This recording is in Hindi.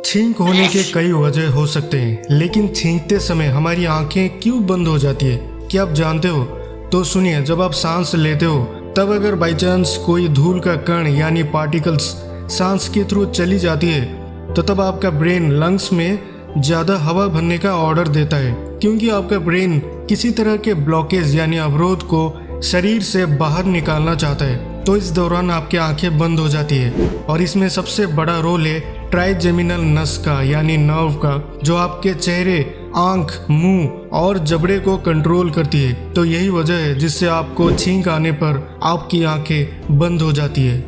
छींक होने के कई वजह हो सकते हैं, लेकिन छींकते समय हमारी आंखें क्यों बंद हो जाती है, क्या आप जानते हो? तो सुनिए, जब आप सांस लेते हो तब अगर बाई चांस कोई धूल का कण यानी पार्टिकल्स सांस के थ्रू चली जाती है तो तब आपका ब्रेन लंग्स में ज़्यादा हवा भरने का ऑर्डर देता है, क्योंकि आपका ब्रेन किसी तरह के ब्लॉकेज यानी अवरोध को शरीर से बाहर निकालना चाहता है। तो इस दौरान आपकी आंखें बंद हो जाती है और इसमें सबसे बड़ा रोल है ट्राइजेमिनल नस का यानी नर्व का, जो आपके चेहरे, आंख, मुंह और जबड़े को कंट्रोल करती है। तो यही वजह है जिससे आपको छींक आने पर आपकी आंखें बंद हो जाती है।